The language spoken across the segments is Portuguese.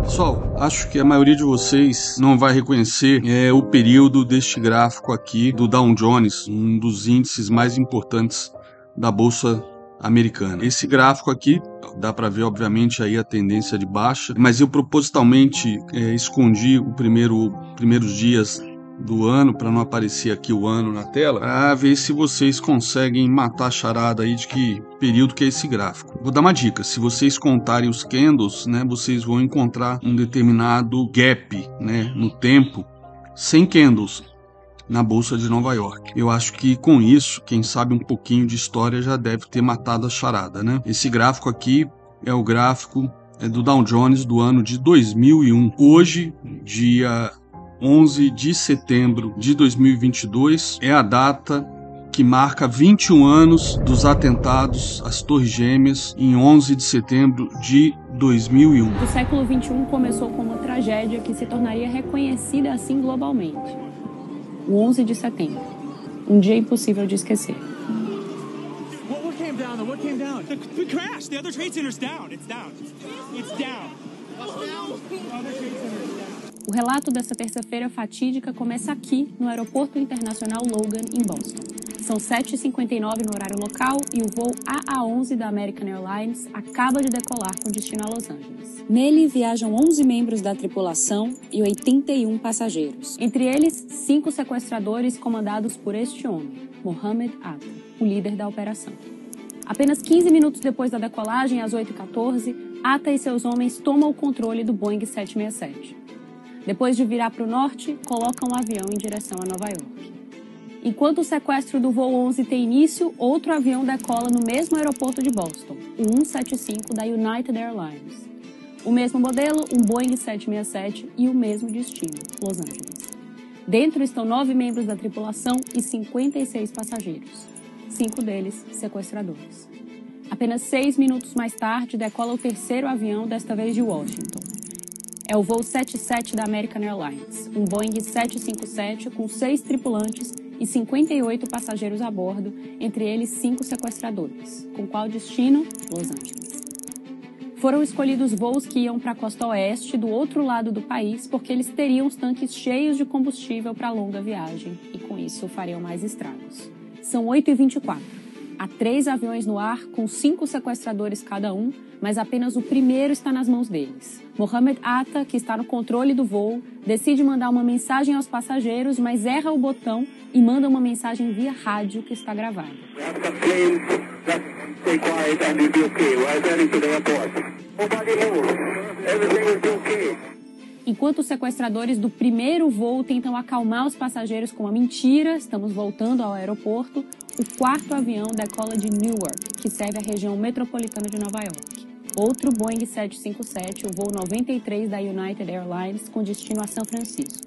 Pessoal, acho que a maioria de vocês não vai reconhecer o período deste gráfico aqui do Dow Jones, um dos índices mais importantes da Bolsa Americana. Esse gráfico aqui, dá para ver obviamente aí a tendência de baixa, mas eu propositalmente escondi os primeiros dias do ano, para não aparecer aqui o ano na tela, para ver se vocês conseguem matar a charada aí de que período que é esse gráfico. Vou dar uma dica: se vocês contarem os candles, né, vocês vão encontrar um determinado gap, né, no tempo, sem candles, na Bolsa de Nova York. Eu acho que com isso, quem sabe um pouquinho de história já deve ter matado a charada, né? Esse gráfico aqui é o gráfico do Dow Jones do ano de 2001. Hoje, dia 11 de setembro de 2022, é a data que marca 21 anos dos atentados às Torres Gêmeas em 11 de setembro de 2001. O século XXI começou com uma tragédia que se tornaria reconhecida assim globalmente. O 11 de setembro, um dia impossível de esquecer. What came down? What came down? The crash. The other trade center's down. It's down. It's down. What's down? The other trade center's down. O relato dessa terça-feira fatídica começa aqui, no Aeroporto Internacional Logan, em Boston. São 7h59 no horário local e o voo AA-11 da American Airlines acaba de decolar com destino a Los Angeles. Nele viajam 11 membros da tripulação e 81 passageiros. Entre eles, 5 sequestradores comandados por este homem, Mohammed Atta, o líder da operação. Apenas 15 minutos depois da decolagem, às 8h14, Atta e seus homens tomam o controle do Boeing 767. Depois de virar para o norte, colocam o avião em direção a Nova York. Enquanto o sequestro do voo 11 tem início, outro avião decola no mesmo aeroporto de Boston, o 175 da United Airlines. O mesmo modelo, um Boeing 767 e o mesmo destino, Los Angeles. Dentro estão 9 membros da tripulação e 56 passageiros, 5 deles sequestradores. Apenas 6 minutos mais tarde, decola o terceiro avião, desta vez de Washington. É o voo 77 da American Airlines, um Boeing 757 com 6 tripulantes e 58 passageiros a bordo, entre eles 5 sequestradores. Com qual destino? Los Angeles. Foram escolhidos voos que iam para a costa oeste, do outro lado do país, porque eles teriam os tanques cheios de combustível para a longa viagem e com isso fariam mais estragos. São 8h24. Há 3 aviões no ar, com 5 sequestradores cada um, mas apenas o primeiro está nas mãos deles. Mohammed Atta, que está no controle do voo, decide mandar uma mensagem aos passageiros, mas erra o botão e manda uma mensagem via rádio que está gravada. Enquanto os sequestradores do primeiro voo tentam acalmar os passageiros com uma mentira, estamos voltando ao aeroporto, o quarto avião decola de Newark, que serve a região metropolitana de Nova York. Outro Boeing 757, o voo 93 da United Airlines, com destino a São Francisco.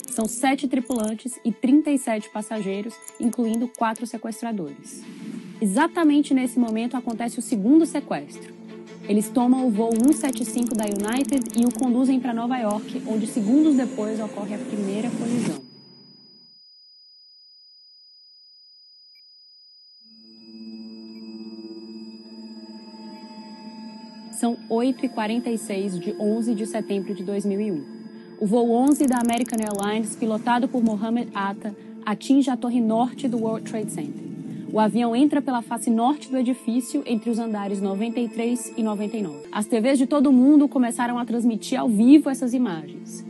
São 7 tripulantes e 37 passageiros, incluindo 4 sequestradores. Exatamente nesse momento acontece o segundo sequestro. Eles tomam o voo 175 da United e o conduzem para Nova York, onde segundos depois ocorre a primeira colisão. São 8h46 de 11 de setembro de 2001. O voo 11 da American Airlines, pilotado por Mohammed Atta, atinge a torre norte do World Trade Center. O avião entra pela face norte do edifício, entre os andares 93 e 99. As TVs de todo mundo começaram a transmitir ao vivo essas imagens.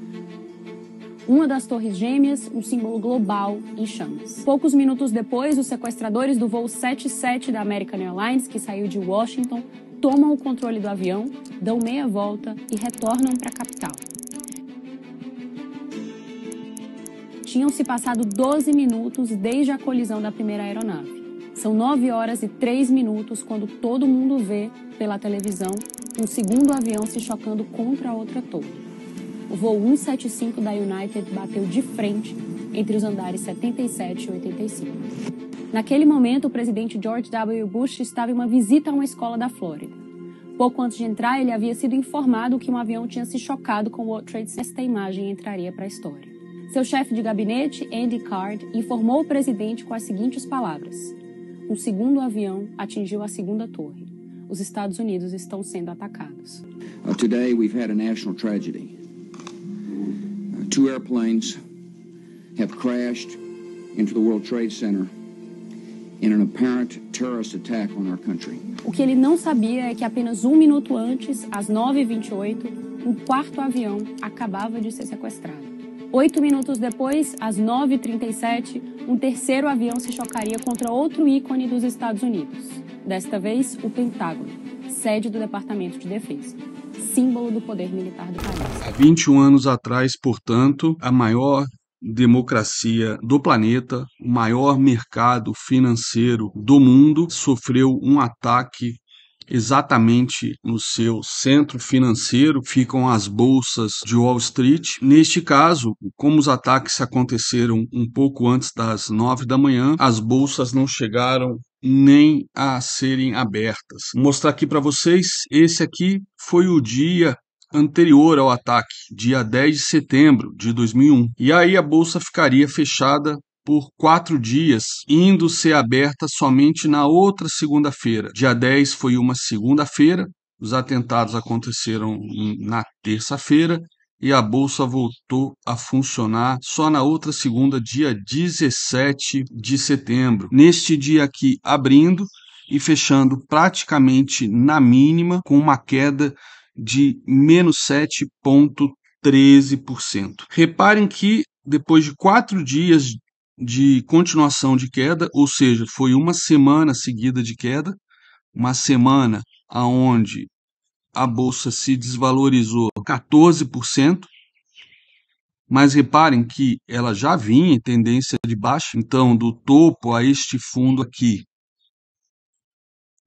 Uma das torres gêmeas, um símbolo global em chamas. Poucos minutos depois, os sequestradores do voo 77 da American Airlines, que saiu de Washington, tomam o controle do avião, dão meia volta e retornam para a capital. Tinham se passado 12 minutos desde a colisão da primeira aeronave. São 9h03 quando todo mundo vê, pela televisão, um segundo avião se chocando contra a outra torre. O voo 175 da United bateu de frente entre os andares 77 e 85. Naquele momento, o presidente George W. Bush estava em uma visita a uma escola da Flórida. Pouco antes de entrar, ele havia sido informado que um avião tinha se chocado com o World Trade Center. Esta imagem entraria para a história. Seu chefe de gabinete, Andy Card, informou o presidente com as seguintes palavras: um segundo avião atingiu a segunda torre. os Estados Unidos estão sendo atacados. Today we've had a national tragedy. Two airplanes have crashed into the World Trade Center in an apparent terrorist attack on our country. O que ele não sabia é que apenas um minuto antes, às 9h28, um quarto avião acabava de ser sequestrado. 8 minutos depois, às 9h37, um terceiro avião se chocaria contra outro ícone dos Estados Unidos. Desta vez, o Pentágono, sede do Departamento de Defesa, símbolo do poder militar do país. Há 21 anos atrás, portanto, a maior democracia do planeta, o maior mercado financeiro do mundo, sofreu um ataque exatamente no seu centro financeiro, ficam as bolsas de Wall Street. Neste caso, como os ataques aconteceram um pouco antes das 9 da manhã, as bolsas não chegaram nem a serem abertas. Vou mostrar aqui para vocês, esse aqui foi o dia anterior ao ataque, dia 10 de setembro de 2001. E aí a bolsa ficaria fechada por 4 dias, indo ser aberta somente na outra segunda-feira. Dia 10 foi uma segunda-feira, os atentados aconteceram na terça-feira e a bolsa voltou a funcionar só na outra segunda, dia 17 de setembro. Neste dia aqui, abrindo e fechando praticamente na mínima, com uma queda de menos 7,13%. Reparem que depois de 4 dias de continuação de queda, ou seja, foi uma semana seguida de queda, uma semana onde a bolsa se desvalorizou 14%, mas reparem que ela já vinha em tendência de baixa, então do topo a este fundo aqui,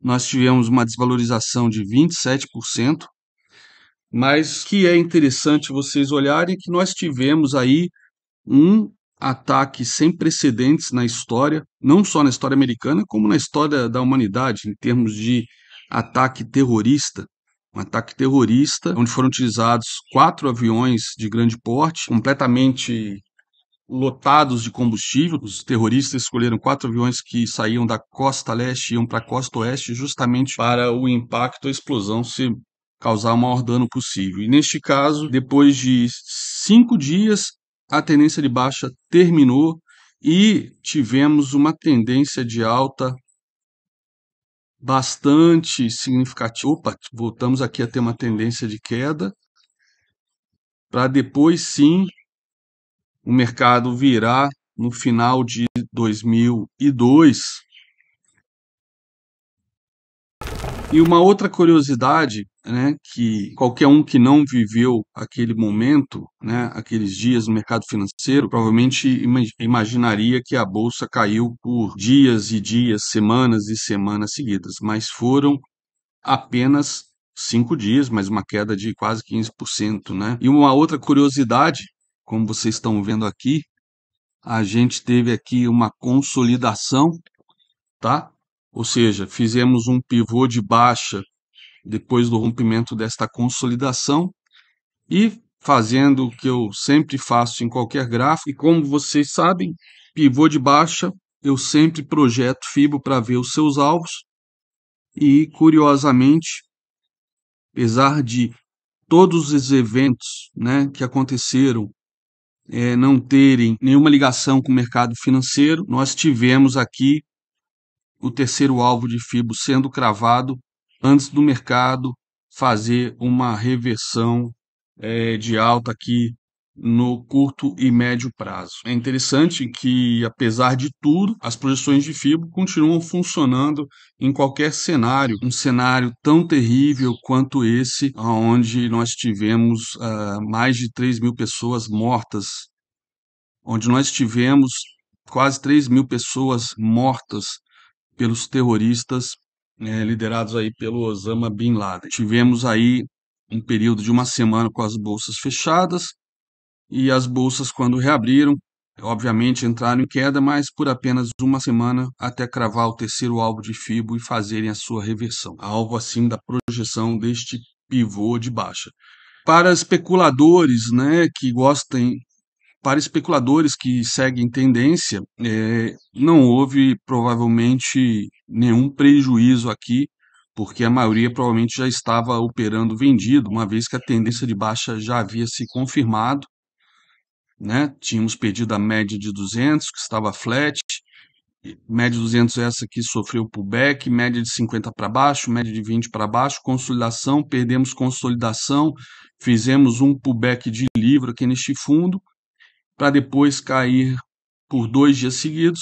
nós tivemos uma desvalorização de 27%, mas que é interessante vocês olharem que nós tivemos aí um ataque sem precedentes na história, não só na história americana, como na história da humanidade, em termos de ataque terrorista. Um ataque terrorista, onde foram utilizados 4 aviões de grande porte, completamente lotados de combustível. Os terroristas escolheram 4 aviões que saíam da costa leste e iam para a costa oeste, justamente para o impacto, a explosão se causar o maior dano possível. E neste caso, depois de 5 dias, a tendência de baixa terminou e tivemos uma tendência de alta bastante significativa. Opa, voltamos aqui a ter uma tendência de queda, para depois sim o mercado virar no final de 2002. E uma outra curiosidade, né, que qualquer um que não viveu aquele momento, né, aqueles dias no mercado financeiro, provavelmente imaginaria que a bolsa caiu por dias e dias, semanas e semanas seguidas, mas foram apenas 5 dias, mas uma queda de quase 15%, né? E uma outra curiosidade, como vocês estão vendo aqui, a gente teve aqui uma consolidação, tá? Ou seja, fizemos um pivô de baixa depois do rompimento desta consolidação e fazendo o que eu sempre faço em qualquer gráfico. E como vocês sabem, pivô de baixa, eu sempre projeto Fibo para ver os seus alvos e, curiosamente, apesar de todos os eventos, né, que aconteceram não terem nenhuma ligação com o mercado financeiro, nós tivemos aqui o terceiro alvo de Fibo sendo cravado antes do mercado fazer uma reversão de alta aqui no curto e médio prazo. É interessante que, apesar de tudo, as projeções de Fibo continuam funcionando em qualquer cenário, um cenário tão terrível quanto esse, onde nós tivemos mais de 3.000 pessoas mortas, onde nós tivemos quase 3.000 pessoas mortas pelos terroristas liderados aí pelo Osama Bin Laden. Tivemos aí um período de uma semana com as bolsas fechadas e as bolsas, quando reabriram, obviamente entraram em queda, mas por apenas uma semana até cravar o terceiro alvo de Fibo e fazerem a sua reversão. Alvo assim da projeção deste pivô de baixa. Para especuladores, né, que gostem Para especuladores que seguem tendência, não houve provavelmente nenhum prejuízo aqui, porque a maioria provavelmente já estava operando vendido, uma vez que a tendência de baixa já havia se confirmado, né? Tínhamos perdido a média de 200, que estava flat, média de 200 essa que sofreu pullback, média de 50 para baixo, média de 20 para baixo, consolidação, perdemos consolidação, fizemos um pullback de livro aqui neste fundo, para depois cair por 2 dias seguidos,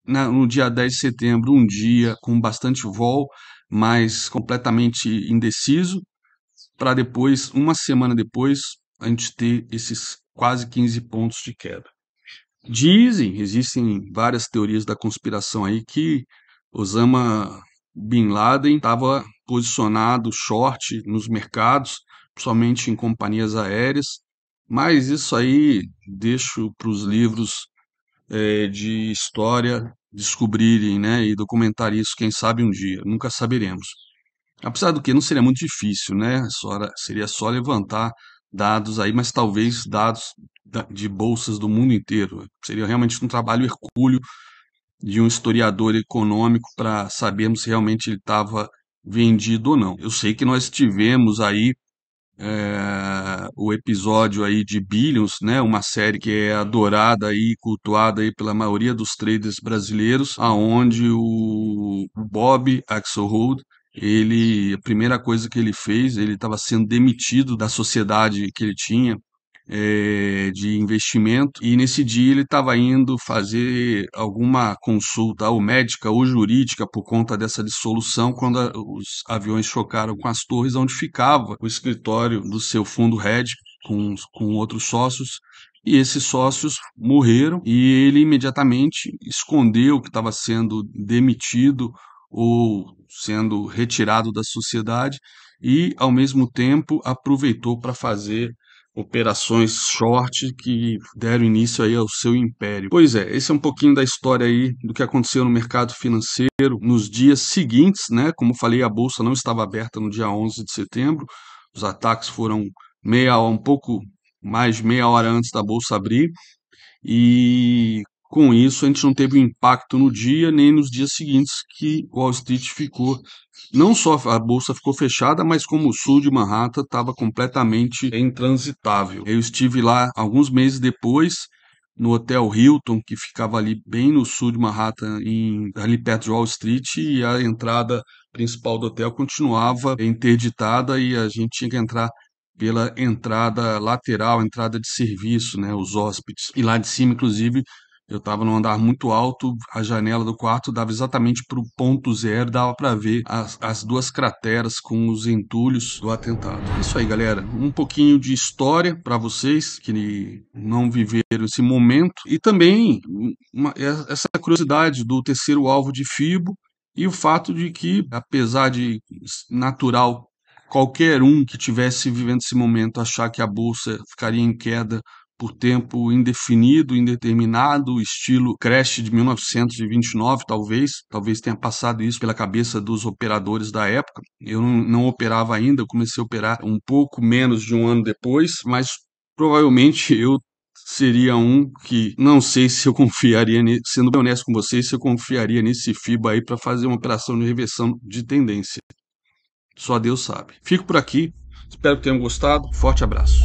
no dia 10 de setembro, um dia com bastante vol, mas completamente indeciso, para depois, uma semana depois, a gente ter esses quase 15 pontos de queda. Existem várias teorias da conspiração aí que Osama Bin Laden estava posicionado short nos mercados, somente em companhias aéreas, mas isso aí deixo para os livros de história descobrirem, né, e documentar isso, quem sabe um dia, nunca saberemos. Apesar do que não seria muito difícil, né? Seria só levantar dados aí, mas talvez dados de bolsas do mundo inteiro. Seria realmente um trabalho hercúleo de um historiador econômico para sabermos se realmente ele estava vendido ou não. Eu sei que nós tivemos aí o episódio aí de Billions, né? Uma série que é adorada e cultuada aí pela maioria dos traders brasileiros, aonde o Bob Axelrod, a primeira coisa que ele fez, ele estava sendo demitido da sociedade que ele tinha de investimento, e nesse dia ele estava indo fazer alguma consulta ou médica ou jurídica por conta dessa dissolução, quando os aviões chocaram com as torres onde ficava o escritório do seu fundo hedge com outros sócios, e esses sócios morreram, e ele imediatamente escondeu que estava sendo demitido ou sendo retirado da sociedade, e ao mesmo tempo aproveitou para fazer operações short que deram início aí ao seu império. Pois é, esse é um pouquinho da história aí do que aconteceu no mercado financeiro nos dias seguintes, né? Como falei, a bolsa não estava aberta no dia 11 de setembro. Os ataques foram um pouco mais de meia hora antes da bolsa abrir, e com isso a gente não teve impacto no dia nem nos dias seguintes, que Wall Street ficou, não só a bolsa ficou fechada, mas como o sul de Manhattan estava completamente intransitável. Eu estive lá alguns meses depois, no Hotel Hilton, que ficava ali bem no sul de Manhattan, ali perto de Wall Street, e a entrada principal do hotel continuava interditada e a gente tinha que entrar pela entrada lateral, entrada de serviço, né, os hóspedes. E lá de cima, inclusive, eu estava num andar muito alto, a janela do quarto dava exatamente para o ponto zero, dava para ver as duas crateras com os entulhos do atentado. É isso aí, galera. Um pouquinho de história para vocês que não viveram esse momento, e também essa curiosidade do terceiro alvo de FIBO, e o fato de que, apesar de natural qualquer um que tivesse vivendo esse momento achar que a bolsa ficaria em queda por tempo indefinido, indeterminado, estilo crash de 1929, talvez tenha passado isso pela cabeça dos operadores da época. Eu não operava ainda, eu comecei a operar um pouco menos de um ano depois, mas provavelmente eu seria um que não sei se eu confiaria, sendo bem honesto com vocês, se eu confiaria nesse FIBA aí para fazer uma operação de reversão de tendência. Só Deus sabe. Fico por aqui. Espero que tenham gostado. Forte abraço.